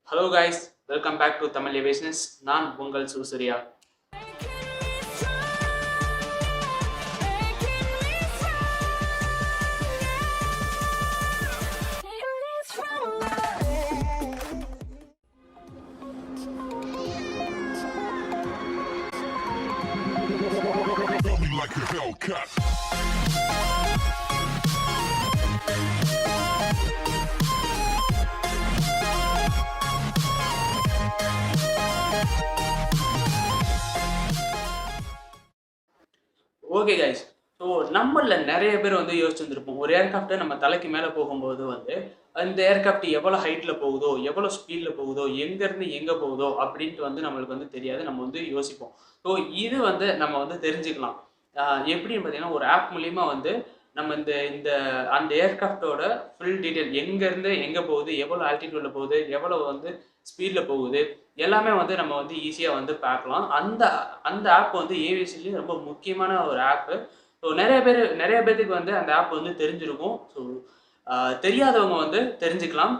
Hello guys, welcome back to Tamil Aviationist. நான் உங்கள் Sivasoorya. Okay guys, so நம்மளில் நிறைய பேர் வந்து யோசிச்சுருந்துருப்போம். ஒரு ஏர்கிராஃப்ட்டை நம்ம தலைக்கு மேலே போகும்போது வந்து அந்த ஏர்கிராஃப்ட் எவ்வளோ ஹைட்டில் போகுதோ, எவ்வளோ ஸ்பீடில் போகுதோ, எங்கேருந்து எங்கே போகுதோ அப்படின்ட்டு வந்து நம்மளுக்கு வந்து தெரியாது. நம்ம வந்து யோசிப்போம். ஸோ இது வந்து நம்ம வந்து தெரிஞ்சுக்கலாம். எப்படின்னு பார்த்தீங்கன்னா, ஒரு ஆப் மூலிமா வந்து நம்ம இந்த இந்த அந்த ஏர்கிராஃப்டோட ஃபுல் டீட்டெயில் எங்கேருந்து எங்கே போகுது, எவ்வளோ ஆல்டிடியூடில் போகுது, எவ்வளோ வந்து ஸ்பீடில் போகுது, எல்லாமே வந்து நம்ம வந்து ஈஸியாக வந்து பார்க்கலாம். அந்த அந்த ஆப் வந்து ஏவிஎஸ்லேயும் ரொம்ப முக்கியமான ஒரு ஆப்பு. ஸோ நிறைய பேருக்கு வந்து அந்த ஆப் வந்து தெரிஞ்சிருக்கும். ஸோ தெரியாதவங்க வந்து தெரிஞ்சுக்கலாம்.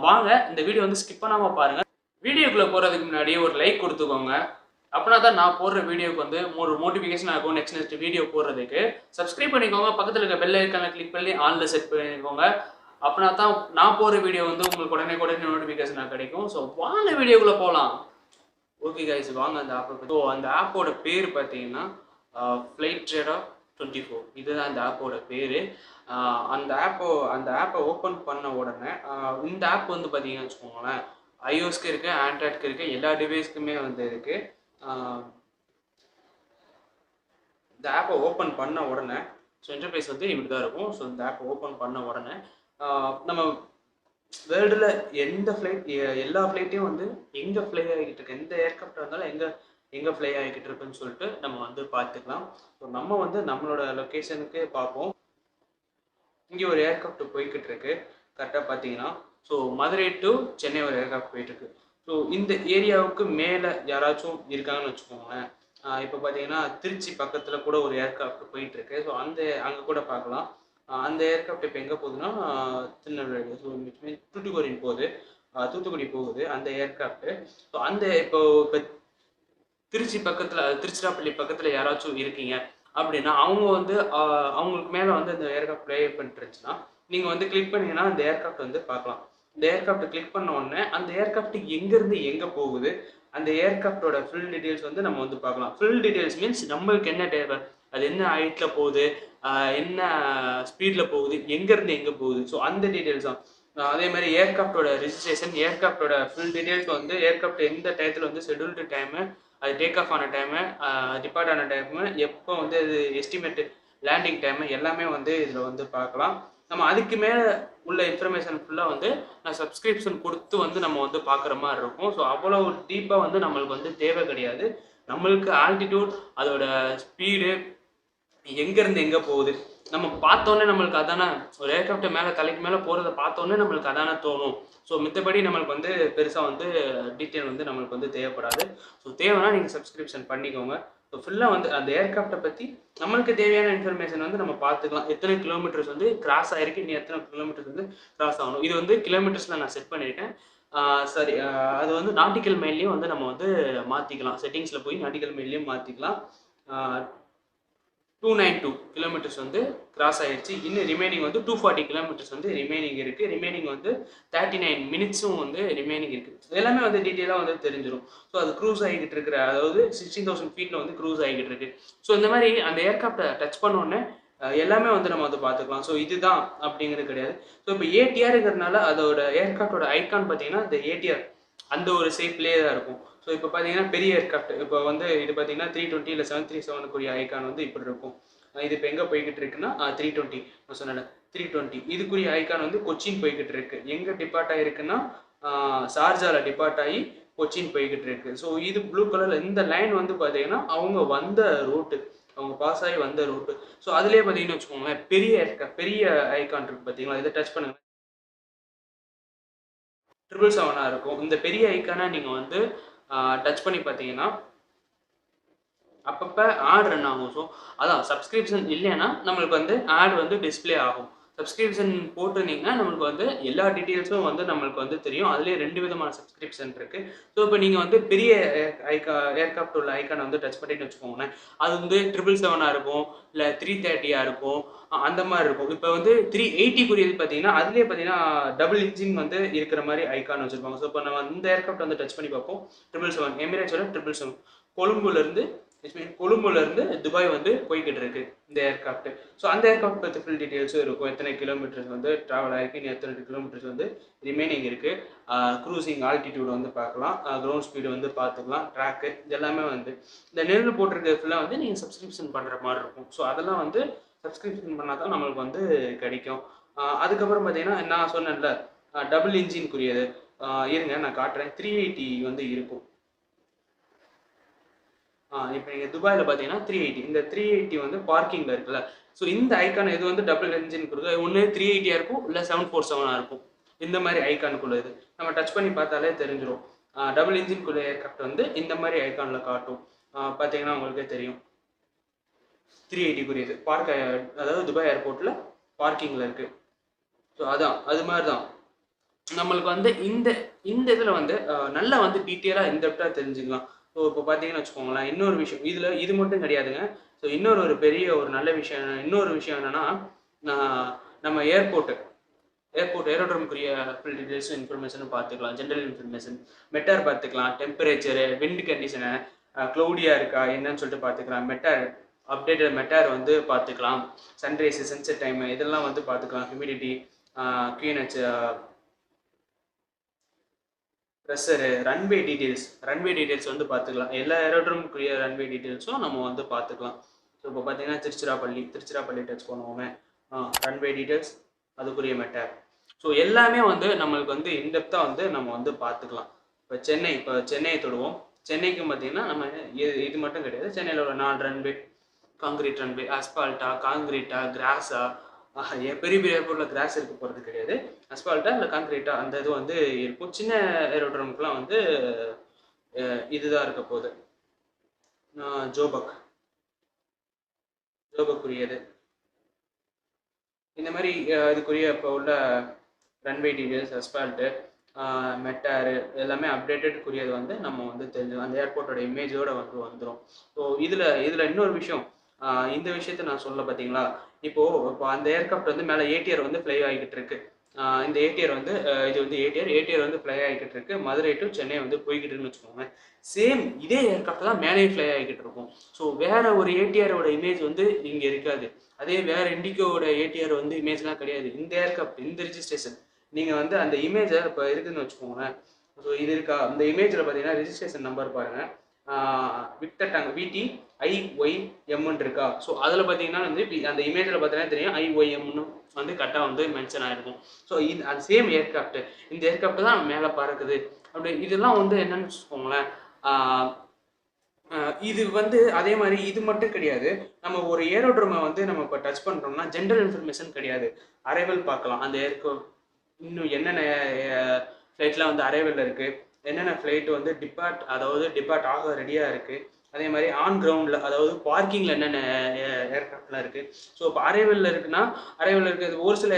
வாங்க இந்த வீடியோ வந்து ஸ்கிப் பண்ணாமல் பாருங்கள். வீடியோக்குள்ளே போகிறதுக்கு முன்னாடி ஒரு லைக் கொடுத்துக்கோங்க. அப்படின்னா தான் நான் போடுற வீடியோக்கு வந்து ஒரு மோட்டிஃபிகேஷன் ஆகும். நெக்ஸ்ட் வீடியோ போடுறதுக்கு சப்ஸ்கிரைப் பண்ணிக்கோங்க. பக்கத்தில் இருக்க பெல் ஐக்கானை கிளிக் பண்ணி ஆன்ல செட் பண்ணிக்கோங்க. அப்படின்னா தான் நான் போகிற வீடியோ வந்து உங்களுக்கு உடனே நோட்டிஃபிகேஷனாக கிடைக்கும். ஸோ வாங்க வீடியோக்குள்ளே போகலாம். ஓகே கைஸ், வாங்க அந்த ஆப்பை. ஸோ அந்த ஆப்போட பேர் பார்த்தீங்கன்னா ஃப்ளைட் ரேடார் 24. இதுதான் அந்த ஆப்போட பேர். அந்த ஆப்பை ஓப்பன் பண்ண உடனே இந்த ஆப் வந்து பார்த்தீங்கன்னு வச்சுக்கோங்களேன், ஐஓஎஸ்க்கு இருக்குது, ஆண்ட்ராய்டுக்கு இருக்குது, எல்லா டிவைஸ்க்குமே வந்து இருக்குது. இந்த ஆப்பை ஓப்பன் பண்ண உடனே ஸோ இன்டர்ஃபேஸ் வந்து இப்படி தான் இருக்கும். ஸோ இந்த ஆப்பை ஓப்பன் பண்ண உடனே நம்ம வேர்ல்டில் எந்த ஃப்ளைட் எல்லா ஃப்ளைட்டையும் வந்து எங்கே ஃப்ளை ஆகிக்கிட்டு இருக்கு, எந்த ஏர்கிராஃப்ட் இருந்தாலும் எங்கே ஃப்ளை ஆகிக்கிட்டு இருக்குன்னு சொல்லிட்டு நம்ம வந்து பார்த்துக்கலாம். ஸோ நம்ம வந்து நம்மளோட லொக்கேஷனுக்கு பார்ப்போம். இங்கே ஒரு ஏர்கிராஃப்ட் போய்கிட்டு இருக்கு. கரெக்டாக பார்த்தீங்கன்னா ஸோ மதுரை டு சென்னை ஒரு ஏர்கிராஃப்ட் போயிட்டுருக்கு. ஸோ இந்த ஏரியாவுக்கு மேலே யாராச்சும் இருக்காங்கன்னு வச்சுக்கோங்களேன். இப்போ பார்த்தீங்கன்னா திருச்சி பக்கத்தில் கூட ஒரு ஏர்கிராஃப்ட் போயிட்டுருக்கு. ஸோ அங்கே கூட பார்க்கலாம். அந்த ஏர்கிராஃப்ட் இப்போ எங்கே போகுதுன்னா திருநெல்வேலி, ஸோ தூத்துக்குடி போகுது அந்த ஏர்கிராஃப்ட். ஸோ இப்போ திருச்சிராப்பள்ளி பக்கத்தில் யாராச்சும் இருக்கீங்க அப்படின்னா அவங்க வந்து அவங்களுக்கு மேலே வந்து அந்த ஏர்கிராஃப்ட் ப்ளே பண்ணிட்டுருச்சுன்னா நீங்கள் வந்து கிளிக் பண்ணிங்கன்னா அந்த ஏர்கிராஃப்ட் வந்து பார்க்கலாம். இந்த ஏர்கிராஃப்ட் கிளிக் பண்ண உடனே அந்த ஏர்கிராஃப்ட் எங்கேருந்து எங்கே போகுது, அந்த ஏர்கிராஃப்டோட ஃபுல் டீட்டெயில்ஸ் வந்து நம்ம வந்து பார்க்கலாம். ஃபுல் டீட்டெயில்ஸ் மீன்ஸ் நம்மளுக்கு என்ன தேவை, அது என்ன ஹைட்டில் போகுது, என்ன ஸ்பீடில் போகுது, எங்கேருந்து எங்கே போகுது, ஸோ அந்த டீட்டெயில்ஸ் தான். அதே மாதிரி ஏர்கிராஃப்டோட ரிஜிஸ்ட்ரேஷன், ஏர்கிராஃப்டோட ஃபுல் டீட்டெயில்ஸ் வந்து ஏர்கிராஃப்ட் எந்த டயத்தில் வந்து ஷெட்யூல்டு டைமு, அது டேக் ஆஃப் ஆன டைமு, டிபார்ட் ஆன டைமு, எப்போ வந்து அது எஸ்டிமேட்டு லேண்டிங் டைமு எல்லாமே வந்து இதில் வந்து பார்க்கலாம். நம்ம அதுக்கு மேலே உள்ள இன்ஃபர்மேஷன் ஃபுல்லாக வந்து நான் சப்ஸ்கிரிப்ஷன் கொடுத்து வந்து நம்ம வந்து பார்க்குற மாதிரி இருக்கும். ஸோ அவ்வளோ டீப்பாக வந்து நம்மளுக்கு வந்து தேவை கிடையாது. நம்மளுக்கு ஆல்டிடியூட், அதோட ஸ்பீடு, எங்கேருந்து எங்கே போகுது நம்ம பார்த்தோன்னே நம்மளுக்கு அதானே, ஒரு ஏர்கிராஃப்ட் மேலே தலைக்கு மேலே போகிறத பார்த்தோன்னே நம்மளுக்கு அதானே தோணும். ஸோ மித்தபடி நம்மளுக்கு வந்து பெருசாக வந்து டீட்டெயில் வந்து நம்மளுக்கு வந்து தேவைப்படாது. ஸோ தேவைன்னா நீங்கள் சப்ஸ்கிரிப்ஷன் பண்ணிக்கோங்க. ஸோ ஃபுல்லாக வந்து அந்த ஏர்கிராஃப்டை பற்றி நம்மளுக்கு தேவையான இன்ஃபர்மேஷன் வந்து நம்ம பார்த்துக்கலாம். எத்தனை கிலோமீட்டர்ஸ் வந்து கிராஸ் ஆகிருக்கு, இன்னும் எத்தனை கிலோமீட்டர்ஸ் வந்து கிராஸ் ஆகணும். இது வந்து கிலோமீட்டர்ஸில் நான் செட் பண்ணியிருக்கேன். சரி, அது வந்து நாட்டிக்கல் மைல்லையும் வந்து நம்ம வந்து மாற்றிக்கலாம். செட்டிங்ஸில் போய் நாட்டிக்கல் மைல்லையும் மாற்றிக்கலாம். 292 கிலோமீட்டர்ஸ் வந்து கிராஸ் ஆகிடுச்சு. இன்னும் ரிமைனிங் வந்து 240 கிலோமீட்டர்ஸ் வந்து ரிமைனிங் இருக்குது. ரிமைனிங் வந்து 39 மினிட்ஸும் வந்து ரிமைனிங் இருக்குது. எல்லாமே வந்து டீட்டெயிலாக வந்து தெரிஞ்சிடும். ஸோ அது க்ரூஸ் ஆகிக்கிட்டு இருக்கிற, அதாவது 16,000 ஃபீட்டில் வந்து க்ரூஸ் ஆகிக்கிட்டு இருக்கு. ஸோ இந்த மாதிரி அந்த ஏர்கிராஃப்டை டச் பண்ணோடனே எல்லாமே வந்து நம்ம வந்து பார்த்துக்கலாம். ஸோ இதுதான் அப்படிங்கிறது கிடையாது. ஸோ இப்போ ஏடிஆருங்கிறதுனால அதோட ஏர்கிராஃப்டோட ஐக்கான் பார்த்தீங்கன்னா இந்த ஏடிஆர் அந்த ஒரு ஷேப்லேயே தான் இருக்கும். ஸோ இப்போ பார்த்தீங்கன்னா பெரிய ஏர்கிராஃப்ட், இப்போ வந்து இது பார்த்தீங்கன்னா 320 இல்லை 737 ஐக்கான் வந்து இப்படி இருக்கும். இது இப்போ எங்கே போய்கிட்டு இருக்குன்னா 320, நான் சொன்னேன் 320. இதுக்குரிய ஐக்கான் வந்து கொச்சின் போய்கிட்டு இருக்கு. எங்கே டிபார்ட் ஆகிருக்குன்னா ஷார்ஜாவில் டிபார்ட் ஆகி கொச்சின் போய்கிட்டு இருக்கு. ஸோ இது ப்ளூ கலரில் இந்த லைன் வந்து பார்த்தீங்கன்னா அவங்க வந்த ரூட்டு, அவங்க பாஸ் ஆகி வந்த ரூட்டு. ஸோ அதுலேயே பார்த்தீங்கன்னு வச்சுக்கோங்களேன், பெரிய ஐக்கான் இருக்குது பார்த்தீங்களா, இதை டச் பண்ணுங்க, 777 இருக்கும். இந்த பெரிய ஐக்கானை நீங்கள் வந்து டச் பண்ணி பார்த்தீங்கன்னா அப்பப்போ ஆட் ரன் ஆகும். ஸோ அதான் சப்ஸ்கிரிப்ஷன் இல்லைன்னா நம்மளுக்கு வந்து ஆட் வந்து டிஸ்பிளே ஆகும். சப்ஸ்கிரிப்ஷன் போட்டுருந்தீங்கன்னா நம்மளுக்கு வந்து எல்லா டீட்டெயில்ஸும் வந்து நம்மளுக்கு வந்து தெரியும். அதுலேயே 2 விதமான சப்ஸ்கிரிப்ஷன் இருக்கு. ஸோ இப்போ நீங்கள் வந்து பெரிய ஏர்கிராஃப்ட் உள்ள ஐக்கானை வந்து டச் பண்ணிட்டு வச்சுக்கோங்களேன், அது வந்து 777 இருக்கும், இல்லை 330 இருக்கும், அந்த மாதிரி இருக்கும். இப்போ வந்து 380 பார்த்தீங்கன்னா அதுலேயே பார்த்தீங்கன்னா டபுள் இன்ஜின் வந்து இருக்கிற மாதிரி ஐக்கான் வச்சிருப்பாங்க. ஸோ இப்போ நம்ம இந்த ஏர்கிராஃப்ட் வந்து டச் பண்ணி பார்ப்போம். 777 எமிரேட்ஸோட 777 கொழும்புலேருந்து கொழும்புலேருந்து துபாய் வந்து போய்கிட்டு இருக்கு இந்த ஏர்கிராஃப்ட். ஸோ அந்த ஏர்கிராஃப்ட் பற்றி ஃபுல் டீட்டெயில்ஸும் இருக்கும். எத்தனை கிலோமீட்டர்ஸ் வந்து ட்ராவல் ஆகிருக்கு, இன்னும் எத்தனை கிலோமீட்டர்ஸ் வந்து ரிமைனிங் இருக்குது, க்ரூசிங் ஆல்டிடியூட் வந்து பார்க்கலாம், கிரவுண்ட் ஸ்பீடு வந்து பார்த்துக்கலாம், ட்ராக்கு இதெல்லாமே வந்து இந்த நெல் போட்டிருக்கிறது ஃபுல்லாக வந்து நீங்கள் சப்ஸ்கிரிப்ஷன் பண்ணுற மாதிரி இருக்கும். ஸோ அதெல்லாம் வந்து சப்ஸ்கிரிப்ஷன் பண்ணால் தான் நம்மளுக்கு வந்து கிடைக்கும். அதுக்கப்புறம் பார்த்தீங்கன்னா நான் சொன்னேன்ல டபுள் இன்ஜின்குரியது, இருங்க நான் காட்டுறேன். 380 வந்து இருக்கும். இப்போ நீங்கள் துபாயில் பார்த்தீங்கன்னா 380, இந்த 380 வந்து பார்க்கிங்கில் இருக்குல்ல. ஸோ இந்த ஐக்கான் இது வந்து டபுள் என்ஜின் கொடுக்குது. ஒன்று 380 இருக்கும், இல்லை 747 இருக்கும். இந்த மாதிரி ஐக்கானுக்குள்ள இது நம்ம டச் பண்ணி பார்த்தாலே தெரிஞ்சிடும். டபுள் இன்ஜின்குள்ள ஏர்கிராஃப்ட் வந்து இந்த மாதிரி ஐக்கானில் காட்டும். பார்த்தீங்கன்னா உங்களுக்கே தெரியும் 380 பார்க், அதாவது துபாய் ஏர்போர்ட்டில் பார்க்கிங்கில் இருக்குது. ஸோ அதான் அது மாதிரி தான் நம்மளுக்கு வந்து இந்த இந்த இதில் வந்து நல்லா வந்து டீட்டெயிலாக இன்டெப்டாக தெரிஞ்சுக்கலாம். ஸோ இப்போ பார்த்தீங்கன்னு வச்சுக்கோங்களேன், இன்னொரு விஷயம் இதில் இது மட்டும் கிடையாதுங்க. ஸோ ஒரு பெரிய ஒரு நல்ல விஷயம், இன்னொரு விஷயம் என்னென்னா, நம்ம ஏரோட்ரோமுக்குரிய ஃபுல் டீட்டெயில்ஸ் இன்ஃபர்மேஷனும் பார்த்துக்கலாம். ஜென்ரல் இன்ஃபர்மேஷன், மெட்டார் பார்த்துக்கலாம், டெம்பரேச்சரு, விண்ட் கண்டிஷனு, க்ளௌடியாக இருக்கா என்னன்னு சொல்லிட்டு பார்த்துக்கலாம். அப்டேட்டட் மெட்டார் வந்து பார்த்துக்கலாம். சன்ரைஸு, சன்செட் டைமு இதெல்லாம் வந்து பார்த்துக்கலாம். ஹியூமிடிட்டி, கியூஎன்ஹெச், ப்ரெஷரு, ரன்வே டீட்டெயில்ஸ் வந்து பார்த்துக்கலாம். எல்லா ஏரோட்ரோமுக்குரிய ரன்வே டீட்டெயில்ஸும் நம்ம வந்து பார்த்துக்கலாம். ஸோ இப்போ பார்த்தீங்கன்னா திருச்சிராப்பள்ளி டச் பண்ணுவோமே, ரன்வே டீட்டெயில்ஸ், அதுக்குரிய மெட்டார். ஸோ எல்லாமே வந்து நம்மளுக்கு வந்து இன்டெப்த்தாக வந்து நம்ம வந்து பார்த்துக்கலாம். இப்போ சென்னையை தொடுவோம். சென்னைக்கும் பார்த்தீங்கன்னா நம்ம இது மட்டும் கிடையாது. சென்னையில் ஒரு 4 ரன்வே, காங்கிரீட் ரன்வே, அஸ்பால்ட்டா, காங்கிரீட்டா, கிராஸா, பெரிய ஏர்போர்ட்டில் கிராஸ் இருக்க போகிறது கிடையாது. அஸ்பால்ட்டா இல்லை காங்கிரீட்டா அந்த இது வந்து இருக்கும். சின்ன ஏரோட்ரோமுக்குலாம் வந்து இதுதான் இருக்க போகுது. ஜோபக்குரியது இந்த மாதிரி இதுக்குரிய இப்போ உள்ள ரன்வே டீட்டெயில்ஸ், அஸ்பால்ட்டு, மெட்டாரு எல்லாமே அப்டேட்டடுக்குரியது வந்து நம்ம வந்து தெரிஞ்சுக்கலாம். அந்த ஏர்போர்ட்டோட இமேஜோடு வந்து வந்துடும். ஸோ இதில் இன்னொரு விஷயம், இந்த விஷயத்த நான் சொல்ல பார்த்தீங்களா, இப்போ அந்த ஏர்கிராஃப்ட் வந்து மேலே ஏடிஆர் வந்து ஃப்ளை ஆகிக்கிட்டு இருக்கு. இந்த ஏடிஆர் வந்து இது வந்து ஏடிஆர் வந்து ஃப்ளை ஆகிக்கிட்டு இருக்கு. மதுரை டு சென்னை வந்து போய்கிட்டுன்னு வச்சுக்கோங்க. சேம் இதே ஏர்கிராஃப்ட் தான் மேலே ஃப்ளை ஆகிக்கிட்டு இருக்கும். ஸோ வேற ஒரு ஏடிஆரோட இமேஜ் வந்து இங்கே இருக்காது. அதே வேற இண்டிகோவோட ஏடிஆர் வந்து இமேஜ்லாம் கிடையாது. இந்த ஏர்கிராஃப்ட், இந்த ரிஜிஸ்ட்ரேஷன் நீங்கள் வந்து அந்த இமேஜை இப்போ இருக்குதுன்னு வச்சுக்கோங்களேன். ஸோ இது இருக்கா, இந்த இமேஜில் பார்த்தீங்கன்னா ரிஜிஸ்ட்ரேஷன் நம்பர் பாருங்கள், விக்டட்டாங்க விடி IYMன்னு இருக்கா. ஸோ அதில் பார்த்தீங்கன்னா வந்து அந்த இமேஜில் பார்த்தீங்கன்னா தெரியும் IYMன்னு வந்து கரெக்டாக வந்து மென்ஷன் ஆகிருக்கும். ஸோ அது சேம் ஏர்கிராஃப்ட், இந்த ஏர்கிராஃப்ட் தான் மேலே பறக்குது அப்படி. இதெல்லாம் வந்து என்னன்னு வச்சுக்கோங்களேன், இது வந்து அதே மாதிரி இது மட்டும் கிடையாது. நம்ம ஒரு ஏரோட்ரோமை வந்து நம்ம இப்போ டச் பண்ணுறோம்னா ஜென்ரல் இன்ஃபர்மேஷன் கிடையாது. அரைவல் பார்க்கலாம், அந்த இன்னும் என்னென்ன ஃப்ளைட்லாம் வந்து அரைவலில் இருக்குது, என்னென்ன ஃப்ளைட் வந்து டிபார்ட் ஆக ரெடியாக இருக்குது. அதே மாதிரி ஆன் கிரவுண்டில், அதாவது பார்க்கிங்கில் என்னென்ன ஏர்கிராஃப்ட்லாம் இருக்குது. ஸோ இப்போ அரைவலில் இருக்கிறது ஒரு சில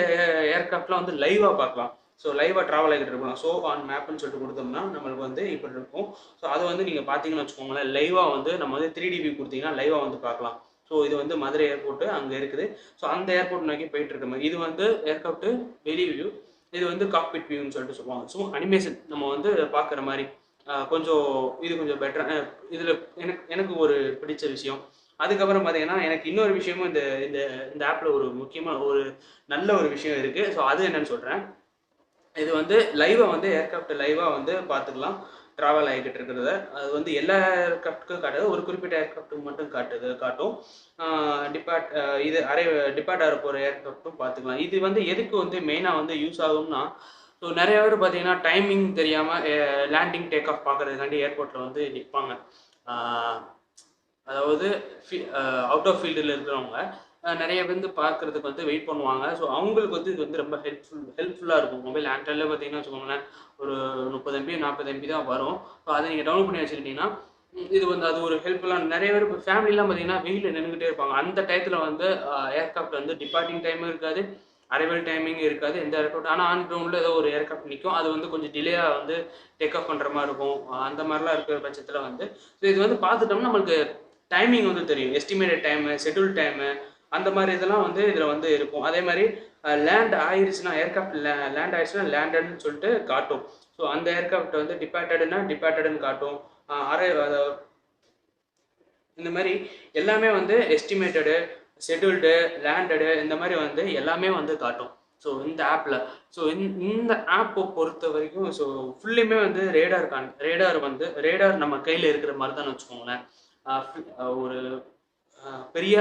ஏர்கிராஃப்ட்லாம் வந்து லைவாக பார்க்கலாம். ஸோ லைவாக ட்ராவல் ஆகிட்டு இருக்கலாம். ஸோ ஆன் மேப்னு சொல்லிட்டு கொடுத்தோம்னா நம்மளுக்கு வந்து இப்படி இருக்கும். ஸோ அதை வந்து நீங்கள் பார்த்தீங்கன்னு வச்சுக்கோங்களேன், லைவாக வந்து நம்ம வந்து 3D வியூ கொடுத்தீங்கன்னா லைவாக வந்து பார்க்கலாம். ஸோ இது வந்து மதுரை ஏர்போர்ட்டு அங்கே இருக்குது. ஸோ அந்த ஏர்போர்ட் நோக்கி போயிட்டு இருக்க மாதிரி இது வந்து ஏர்கிராஃப்ட்டு வெளி வியூ, இது வந்து காக்பிட் வியூன்னு சொல்லிட்டு சொல்லுவாங்க. ஸோ அனிமேஷன் நம்ம வந்து பார்க்குற மாதிரி கொஞ்சம் பெட்டராக இதில் எனக்கு ஒரு பிடிச்ச விஷயம். அதுக்கப்புறம் பார்த்தீங்கன்னா எனக்கு இன்னொரு விஷயமும் இந்த இந்த இந்த ஆப்பில் ஒரு முக்கியமான ஒரு நல்ல ஒரு விஷயம் இருக்குது. ஸோ அது என்னன்னு சொல்கிறேன். இது வந்து லைவாக வந்து ஏர்கிராஃப்ட் லைவாக வந்து பார்த்துக்கலாம், ட்ராவல் ஆகிக்கிட்டு இருக்கிறத. அது வந்து எல்லா ஏர்கிராஃப்ட்டுக்கும் காட்டுது, ஒரு குறிப்பிட்ட ஏர்கிராஃப்ட்டுக்கு மட்டும் காட்டும். டிபார்ட் ஆக போகிற ஏர்கிராஃப்ட்டும் பார்த்துக்கலாம். இது வந்து எதுக்கு வந்து மெயினாக வந்து யூஸ் ஆகும்னா, ஸோ நிறைய பேர் பார்த்தீங்கன்னா டைமிங் தெரியாமல் லேண்டிங் டேக் ஆஃப் பார்க்குறதுக்காண்டி ஏர்போர்ட்டில் வந்து நிற்பாங்க. அதாவது அவுட் ஆஃப் ஃபீல்டில் இருக்கிறவங்க நிறைய வந்து பார்க்குறதுக்கு வந்து வெயிட் பண்ணுவாங்க. ஸோ அவங்களுக்கு வந்து இது வந்து ரொம்ப ஹெல்ப்ஃபுல்லாக இருக்கும். மொபைல் ஆண்ட்ராய்டில் பார்த்தீங்கன்னா வச்சுக்கோங்களேன், ஒரு 30 MB 40 MB தான் வரும். ஸோ அதை நீங்கள் டவுன்லோட் பண்ணி வச்சுக்கிட்டிங்கன்னா இது வந்து அது ஒரு ஹெல்ப்ஃபுல்லாக. நிறைய பேர் இப்போ ஃபேமிலிலாம் பார்த்தீங்கன்னா வெயிலில் நின்றுக்கிட்டே இருப்பாங்க. அந்த டயத்தில் வந்து ஏர்கிராஃப்ட் வந்து டிபார்ட்டிங் டைமும் இருக்காது, அரைவல் டைமிங் இருக்காது எந்த ஏர்க்ராஃப்ட். ஆனால் ஆன் கிரவுண்டில் ஏதோ ஒரு ஏர்க்ராஃப்ட் நிற்கும், அது வந்து கொஞ்சம் டிலேயாக வந்து டேக் ஆஃப் பண்ணுற மாதிரி இருக்கும். அந்த மாதிரிலாம் இருக்கிற பட்சத்தில் வந்து ஸோ இது வந்து பார்த்துட்டோம்னா நம்மளுக்கு டைமிங் வந்து தெரியும், எஸ்டிமேட்டட் டைமு, ஷெட்யூல் டைமு, அந்த மாதிரி இதெல்லாம் வந்து இதில் வந்து இருக்கும். அதே மாதிரி லேண்ட் ஆயிடுச்சுன்னா, ஏர்க்ராஃப்ட் லேண்ட் ஆயிடுச்சுன்னா லேண்டட்னு சொல்லிட்டு காட்டும். ஸோ அந்த ஏர்க்ராஃப்ட் வந்து டிபார்ட்டடுன்னா டிபார்ட்டடுன்னு காட்டும். அரை இந்த மாதிரி எல்லாமே வந்து எஸ்டிமேட்டடு, ஷெட்யூல்டு, லேண்டடு, இந்த மாதிரி வந்து எல்லாமே வந்து காட்டும் ஸோ இந்த ஆப்பில். ஸோ இந்த ஆப்பை பொறுத்த வரைக்கும் ஸோ ஃபுல்லுமே வந்து ரேடார் நம்ம கையில் இருக்கிற மாதிரி தான் வச்சுக்கோங்களேன். ஒரு பெரிய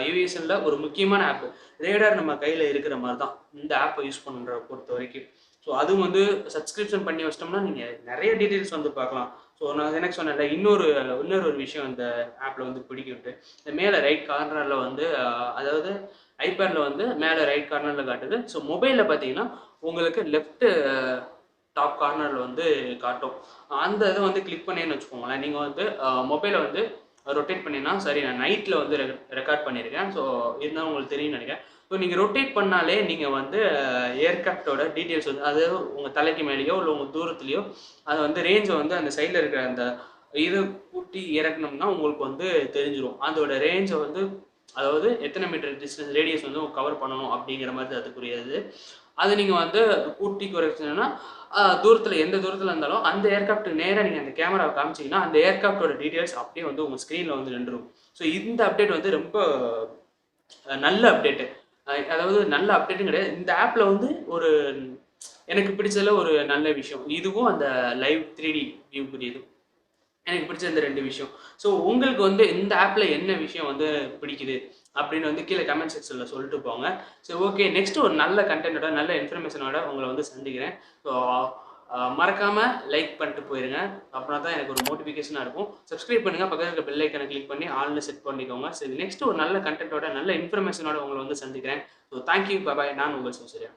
ஏவியேஷனில் ஒரு முக்கியமான ஆப்பு ரேடார் நம்ம கையில் இருக்கிற மாதிரி தான் இந்த ஆப்பை யூஸ் பண்ணுற பொறுத்த வரைக்கும். ஸோ அதுவும் வந்து சப்ஸ்கிரிப்ஷன் பண்ணி வச்சிட்டோம்னா நீங்கள் நிறைய டீட்டெயில்ஸ் வந்து பார்க்கலாம். ஸோ நான் எனக்கு சொன்னேன்ல, இன்னொரு ஒரு விஷயம் இந்த ஆப்பில் வந்து பிடிக்கிட்டு, இந்த மேலே ரைட் கார்னரில் வந்து அதாவது ஐபேடில் வந்து மேலே ரைட் கார்னரில் காட்டுது. ஸோ மொபைலில் பார்த்தீங்கன்னா உங்களுக்கு லெஃப்ட்டு டாப் கார்னரில் வந்து காட்டும். அந்த இதை வந்து கிளிக் பண்ணேன்னு வச்சுக்கோங்களேன், நீங்கள் வந்து மொபைலை வந்து ரொட்டேட் பண்ணினா சரி. நான் நைட்டில் வந்து ரெக்கார்ட் பண்ணியிருக்கேன், ஸோ இருந்தாலும் உங்களுக்கு தெரியும்னு நினைக்கிறேன். ஸோ நீங்கள் ரொட்டேட் பண்ணாலே நீங்கள் வந்து ஏர்க்ராஃப்டோட டீட்டெயில்ஸ் வந்து அதாவது உங்கள் தலைக்கு மேலேயோ இல்லை உங்கள் தூரத்துலேயோ அதை வந்து ரேஞ்சை வந்து அந்த சைடில் இருக்கிற அந்த இது கூட்டி இறக்கணும்னா உங்களுக்கு வந்து தெரிஞ்சிடும் அதோட ரேஞ்சை வந்து, அதாவது எத்தனை மீட்டர் டிஸ்டன்ஸ் ரேடியஸ் வந்து கவர் பண்ணணும் அப்படிங்கிற மாதிரி அதுக்குரியது. அது நீங்கள் வந்து கூட்டி குறைச்சிங்கன்னா தூரத்தில் எந்த தூரத்தில் இருந்தாலும் அந்த ஏர்க்ராஃப்ட் நேராக நீங்கள் அந்த கேமராவை காமிச்சிங்கன்னா அந்த ஏர்க்ராஃப்டோட டீட்டெயில்ஸ் அப்படியே வந்து உங்கள் ஸ்க்ரீனில் வந்து நின்றுடும். ஸோ இந்த அப்டேட் வந்து ரொம்ப நல்ல அப்டேட்டு. அதாவது நல்ல அப்டேட்டும் கிடையாது, இந்த ஆப்பில் வந்து ஒரு எனக்கு பிடிச்சதில் ஒரு நல்ல விஷயம் இதுவும் அந்த லைவ் 3D வியூக்குரியது எனக்கு பிடிச்ச இந்த 2 விஷயம். ஸோ உங்களுக்கு வந்து இந்த ஆப்பில் என்ன விஷயம் வந்து பிடிக்குது அப்படின்னு வந்து கீழே கமெண்ட் செக்ஷனில் சொல்லிட்டு போங்க. ஸோ ஓகே, நெக்ஸ்ட் ஒரு நல்ல கண்டென்ட்டோட நல்ல இன்ஃபர்மேஷனோட உங்களை வந்து சந்திக்கிறேன். ஸோ மறக்காமல் லைக் பண்ணிட்டு போயிருங்க, அப்படின்னா தான் எனக்கு ஒரு மோட்டிஃபிகேஷனாக இருக்கும். சப்ஸ்கிரைப் பண்ணுங்கள், பக்கத்தில் இருக்க பெல் ஐக்கனை கிளிக் பண்ணி ஆல்னு செட் பண்ணிக்கோங்க. சரி, நெக்ஸ்ட் ஒரு நல்ல கண்டென்ட்டோட நல்ல இன்ஃபர்மேஷனோட உங்களை வந்து சந்திக்கிறேன். ஸோ தேங்க்யூ, பாய். நான் உங்கள் சிவசூர்யா.